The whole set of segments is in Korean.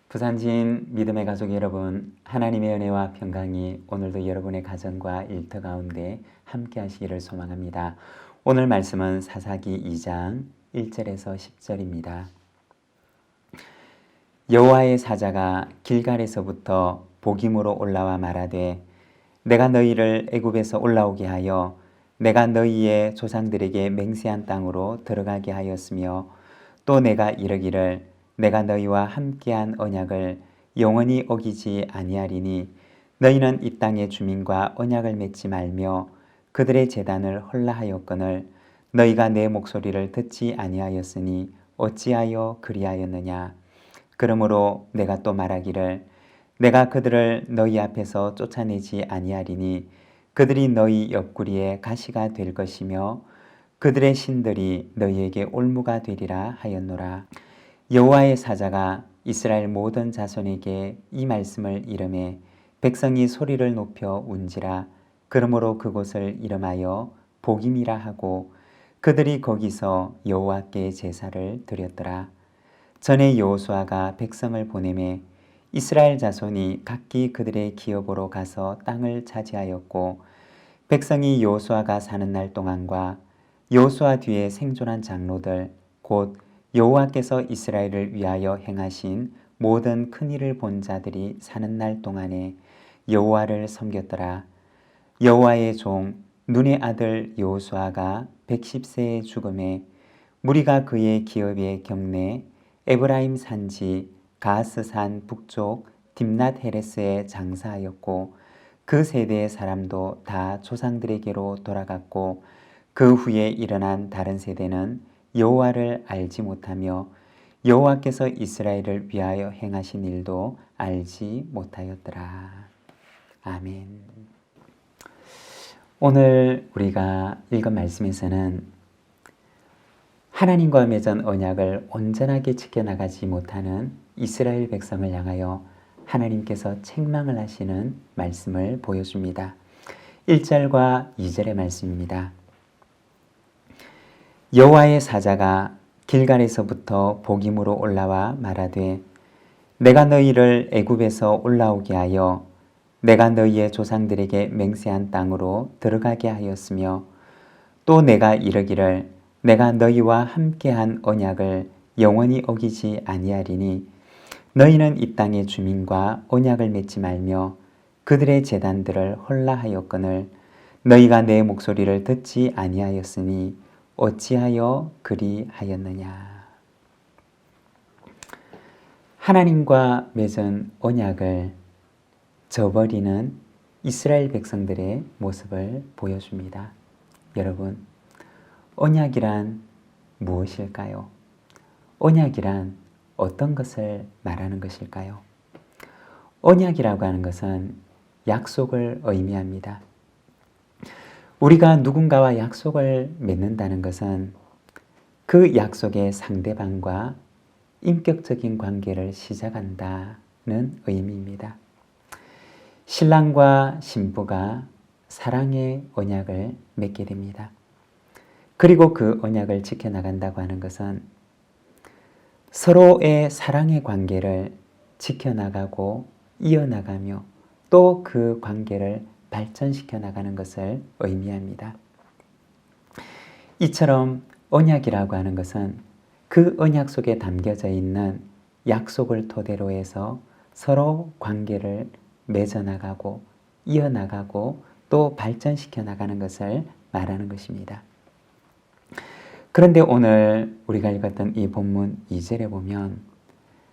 부산진 믿음의 가족 여러분, 하나님의 은혜와 평강이 오늘도 여러분의 가정과 일터 가운데 함께 하시기를 소망합니다. 오늘 말씀은 사사기 2장 1절에서 10절입니다. 여호와의 사자가 길갈에서부터 복임으로 올라와 말하되 내가 너희를 애굽에서 올라오게 하여 내가 너희의 조상들에게 맹세한 땅으로 들어가게 하였으며 또 내가 이르기를 내가 너희와 함께한 언약을 영원히 어기지 아니하리니 너희는 이 땅의 주민과 언약을 맺지 말며 그들의 제단을 헐라하였거늘 너희가 내 목소리를 듣지 아니하였으니 어찌하여 그리하였느냐. 그러므로 내가 또 말하기를 내가 그들을 너희 앞에서 쫓아내지 아니하리니 그들이 너희 옆구리에 가시가 될 것이며 그들의 신들이 너희에게 올무가 되리라 하였노라. 여호와의 사자가 이스라엘 모든 자손에게 이 말씀을 이르매 백성이 소리를 높여 운지라. 그러므로 그곳을 이름하여 복임이라 하고 그들이 거기서 여호와께 제사를 드렸더라. 전에 여호수아가 백성을 보내매 이스라엘 자손이 각기 그들의 기업으로 가서 땅을 차지하였고 백성이 여호수아가 사는 날 동안과 여호수아 뒤에 생존한 장로들 곧 여호와께서 이스라엘을 위하여 행하신 모든 큰 일을 본 자들이 사는 날 동안에 여호와를 섬겼더라. 여호와의 종 눈의 아들 여호수아가 110세에 죽음에 무리가 그의 기업의 경내 에브라임 산지 가스산 북쪽 딥낫 헤레스에 장사하였고 그 세대의 사람도 다 조상들에게로 돌아갔고 그 후에 일어난 다른 세대는 여호와를 알지 못하며 여호와께서 이스라엘을 위하여 행하신 일도 알지 못하였더라. 아멘. 오늘 우리가 읽은 말씀에서는 하나님과 맺은 언약을 온전하게 지켜나가지 못하는 이스라엘 백성을 향하여 하나님께서 책망을 하시는 말씀을 보여줍니다. 1절과 2절의 말씀입니다. 여호와의 사자가 길갈에서부터 복임으로 올라와 말하되 내가 너희를 애굽에서 올라오게 하여 내가 너희의 조상들에게 맹세한 땅으로 들어가게 하였으며 또 내가 이르기를 내가 너희와 함께한 언약을 영원히 어기지 아니하리니 너희는 이 땅의 주민과 언약을 맺지 말며 그들의 제단들을 헐라하였거늘 너희가 내 목소리를 듣지 아니하였으니 어찌하여 그리하였느냐. 하나님과 맺은 언약을 저버리는 이스라엘 백성들의 모습을 보여줍니다. 여러분, 언약이란 무엇일까요? 언약이란 어떤 것을 말하는 것일까요? 언약이라고 하는 것은 약속을 의미합니다. 우리가 누군가와 약속을 맺는다는 것은 그 약속의 상대방과 인격적인 관계를 시작한다는 의미입니다. 신랑과 신부가 사랑의 언약을 맺게 됩니다. 그리고 그 언약을 지켜나간다고 하는 것은 서로의 사랑의 관계를 지켜나가고 이어나가며 또 그 관계를 발전시켜 나가는 것을 의미합니다. 이처럼 언약이라고 하는 것은 그 언약 속에 담겨져 있는 약속을 토대로 해서 서로 관계를 맺어나가고 이어나가고 또 발전시켜 나가는 것을 말하는 것입니다. 그런데 오늘 우리가 읽었던 이 본문 2절에 보면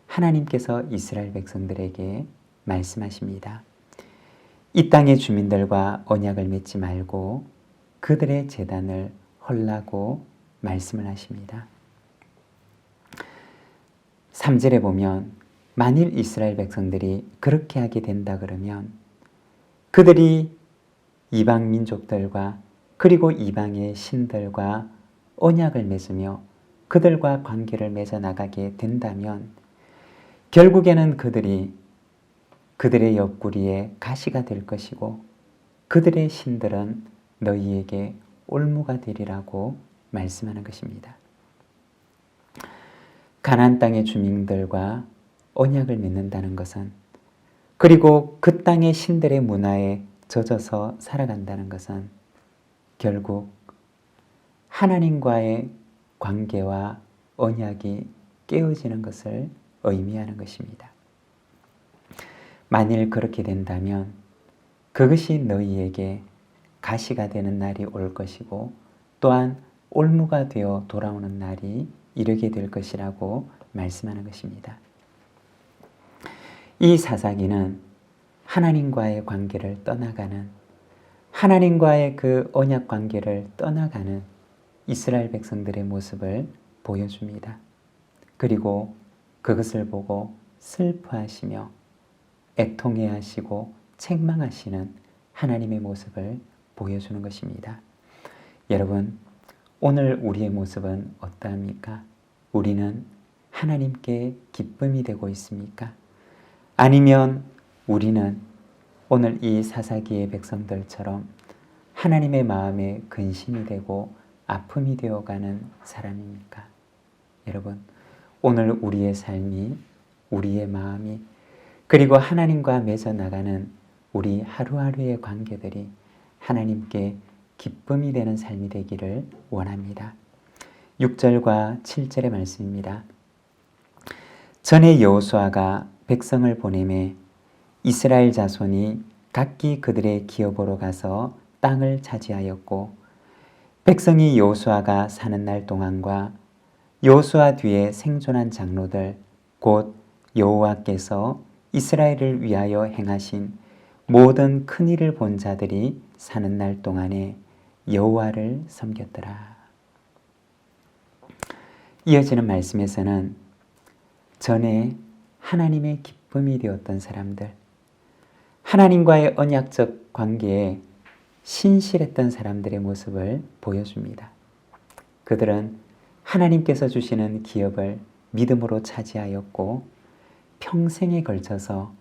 하나님께서 이스라엘 백성들에게 말씀하십니다. 이 땅의 주민들과 언약을 맺지 말고 그들의 제단을 헐라고 말씀을 하십니다. 3절에 보면 만일 이스라엘 백성들이 그렇게 하게 된다 그러면 그들이 이방 민족들과 그리고 이방의 신들과 언약을 맺으며 그들과 관계를 맺어 나가게 된다면 결국에는 그들의 옆구리에 가시가 될 것이고 그들의 신들은 너희에게 올무가 되리라고 말씀하는 것입니다. 가나안 땅의 주민들과 언약을 맺는다는 것은, 그리고 그 땅의 신들의 문화에 젖어서 살아간다는 것은 결국 하나님과의 관계와 언약이 깨어지는 것을 의미하는 것입니다. 만일 그렇게 된다면 그것이 너희에게 가시가 되는 날이 올 것이고 또한 올무가 되어 돌아오는 날이 이르게 될 것이라고 말씀하는 것입니다. 이 사사기는 하나님과의 관계를 떠나가는, 하나님과의 그 언약 관계를 떠나가는 이스라엘 백성들의 모습을 보여줍니다. 그리고 그것을 보고 슬퍼하시며 애통해하시고 책망하시는 하나님의 모습을 보여주는 것입니다. 여러분, 오늘 우리의 모습은 어떠합니까? 우리는 하나님께 기쁨이 되고 있습니까? 아니면 우리는 오늘 이 사사기의 백성들처럼 하나님의 마음에 근심이 되고 아픔이 되어가는 사람입니까? 여러분, 오늘 우리의 삶이, 우리의 마음이, 그리고 하나님과 맺어 나가는 우리 하루하루의 관계들이 하나님께 기쁨이 되는 삶이 되기를 원합니다. 6절과 7절의 말씀입니다. 전에 여호수아가 백성을 보내매 이스라엘 자손이 각기 그들의 기업으로 가서 땅을 차지하였고, 백성이 여호수아가 사는 날 동안과 여호수아 뒤에 생존한 장로들 곧 여호와께서 이스라엘을 위하여 행하신 모든 큰 일을 본 자들이 사는 날 동안에 여호와를 섬겼더라. 이어지는 말씀에서는 전에 하나님의 기쁨이 되었던 사람들, 하나님과의 언약적 관계에 신실했던 사람들의 모습을 보여줍니다. 그들은 하나님께서 주시는 기업을 믿음으로 차지하였고 평생에 걸쳐서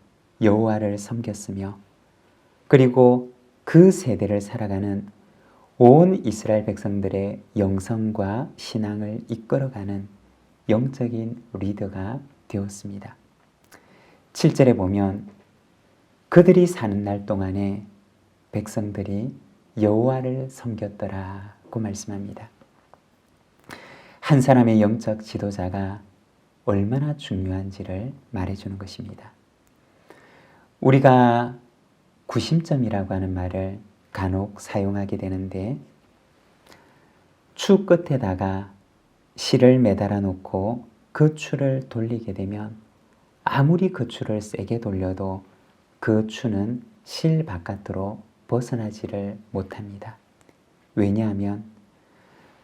여호와를 섬겼으며, 그리고 그 세대를 살아가는 온 이스라엘 백성들의 영성과 신앙을 이끌어가는 영적인 리더가 되었습니다. 7절에 보면 그들이 사는 날 동안에 백성들이 여호와를 섬겼더라고 말씀합니다. 한 사람의 영적 지도자가 얼마나 중요한지를 말해주는 것입니다. 우리가 구심점이라고 하는 말을 간혹 사용하게 되는데, 추 끝에다가 실을 매달아 놓고 그 추를 돌리게 되면 아무리 그 추를 세게 돌려도 그 추는 실 바깥으로 벗어나지를 못합니다. 왜냐하면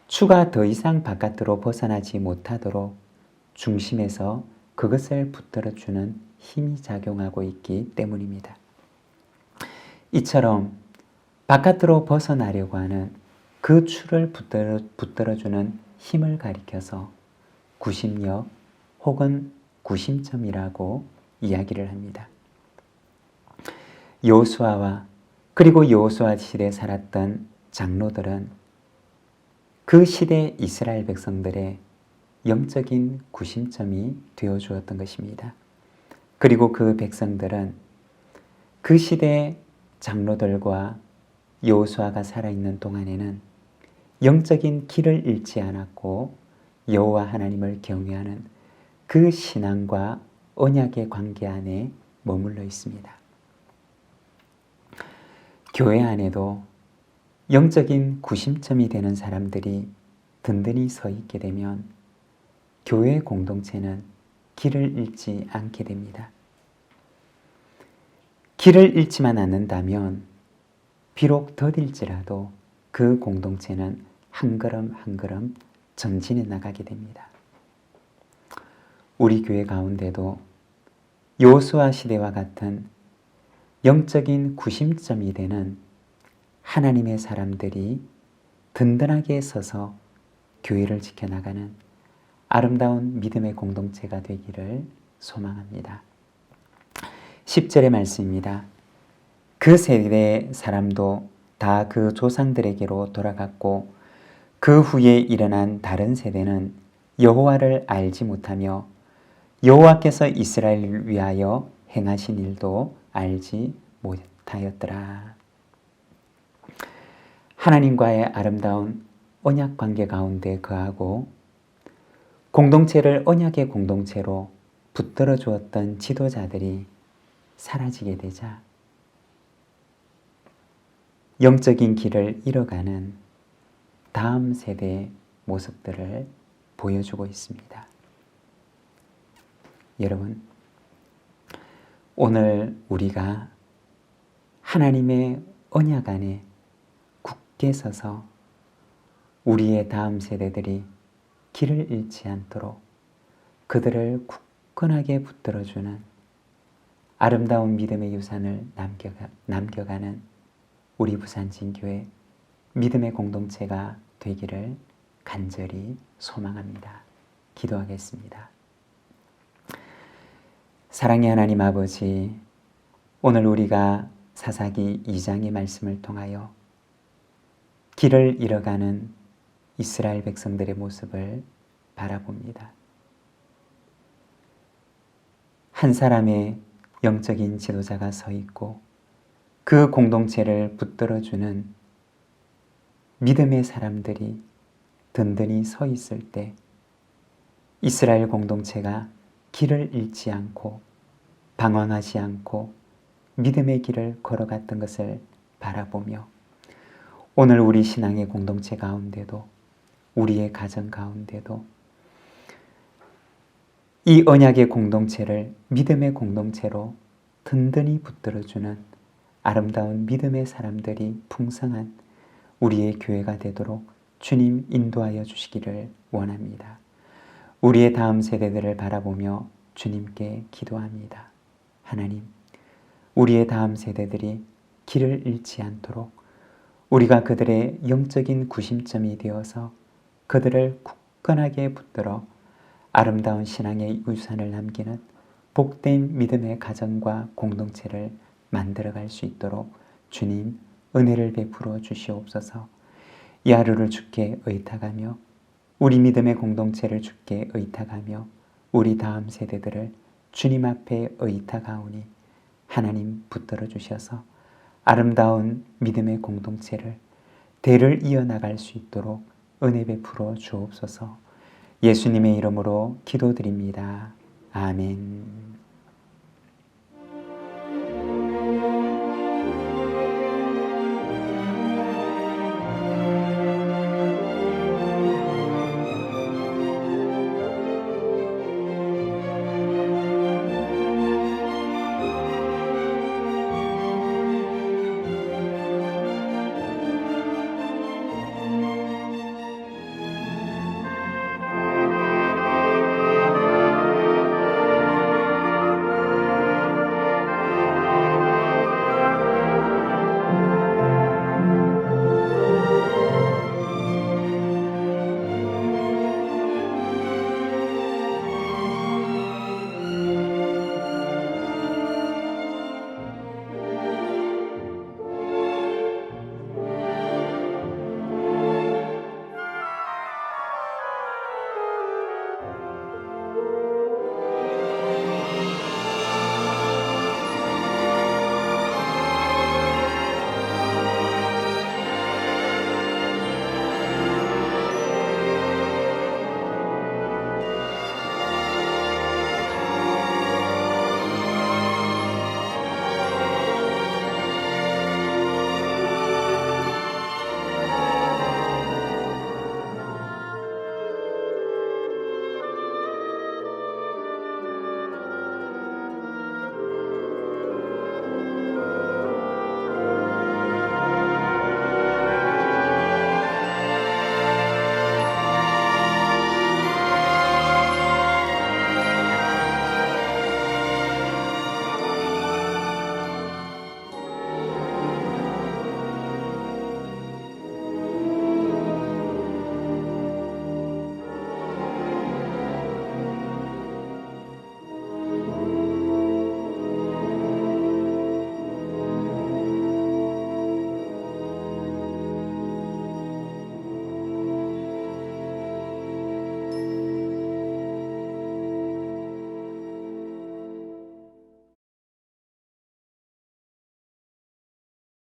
추가 더 이상 바깥으로 벗어나지 못하도록 중심에서 그것을 붙들어주는 힘이 작용하고 있기 때문입니다. 이처럼 바깥으로 벗어나려고 하는 그 추를 붙들어주는 힘을 가리켜서 구심력 혹은 구심점이라고 이야기를 합니다. 여호수아와 그리고 여호수아 시대에 살았던 장로들은 그 시대 이스라엘 백성들의 영적인 구심점이 되어주었던 것입니다. 그리고 그 백성들은 그 시대 장로들과 여호수아가 살아있는 동안에는 영적인 길을 잃지 않았고 여호와 하나님을 경외하는 그 신앙과 언약의 관계 안에 머물러 있습니다. 교회 안에도 영적인 구심점이 되는 사람들이 든든히 서 있게 되면 교회 공동체는 길을 잃지 않게 됩니다. 길을 잃지만 않는다면 비록 더딜지라도 그 공동체는 한 걸음 한 걸음 전진해 나가게 됩니다. 우리 교회 가운데도 여호수아 시대와 같은 영적인 구심점이 되는 하나님의 사람들이 든든하게 서서 교회를 지켜나가는 아름다운 믿음의 공동체가 되기를 소망합니다. 10절의 말씀입니다. 그 세대 사람도 다 그 조상들에게로 돌아갔고 그 후에 일어난 다른 세대는 여호와를 알지 못하며 여호와께서 이스라엘을 위하여 행하신 일도 알지 못하였더라. 하나님과의 아름다운 언약 관계 가운데 거하고 공동체를 언약의 공동체로 붙들어 주었던 지도자들이 사라지게 되자 영적인 길을 잃어가는 다음 세대의 모습들을 보여주고 있습니다. 여러분, 오늘 우리가 하나님의 언약 안에 굳게 서서 우리의 다음 세대들이 길을 잃지 않도록 그들을 굳건하게 붙들어주는 아름다운 믿음의 유산을 남겨가는 우리 부산진교회 믿음의 공동체가 되기를 간절히 소망합니다. 기도하겠습니다. 사랑의 하나님 아버지, 오늘 우리가 사사기 2장의 말씀을 통하여 길을 잃어가는 이스라엘 백성들의 모습을 바라봅니다. 한 사람의 영적인 지도자가 서 있고 그 공동체를 붙들어주는 믿음의 사람들이 든든히 서 있을 때 이스라엘 공동체가 길을 잃지 않고 방황하지 않고 믿음의 길을 걸어갔던 것을 바라보며 오늘 우리 신앙의 공동체 가운데도 우리의 가정 가운데도 이 언약의 공동체를 믿음의 공동체로 든든히 붙들어주는 아름다운 믿음의 사람들이 풍성한 우리의 교회가 되도록 주님 인도하여 주시기를 원합니다. 우리의 다음 세대들을 바라보며 주님께 기도합니다. 하나님, 우리의 다음 세대들이 길을 잃지 않도록 우리가 그들의 영적인 구심점이 되어서 그들을 굳건하게 붙들어 아름다운 신앙의 유산을 남기는 복된 믿음의 가정과 공동체를 만들어갈 수 있도록 주님 은혜를 베풀어 주시옵소서. 이 하루를 주께 의탁하며 우리 믿음의 공동체를 주께 의탁하며 우리 다음 세대들을 주님 앞에 의탁하오니 하나님 붙들어 주셔서 아름다운 믿음의 공동체를 대를 이어나갈 수 있도록 은혜 베풀어 주옵소서. 예수님의 이름으로 기도드립니다. 아멘.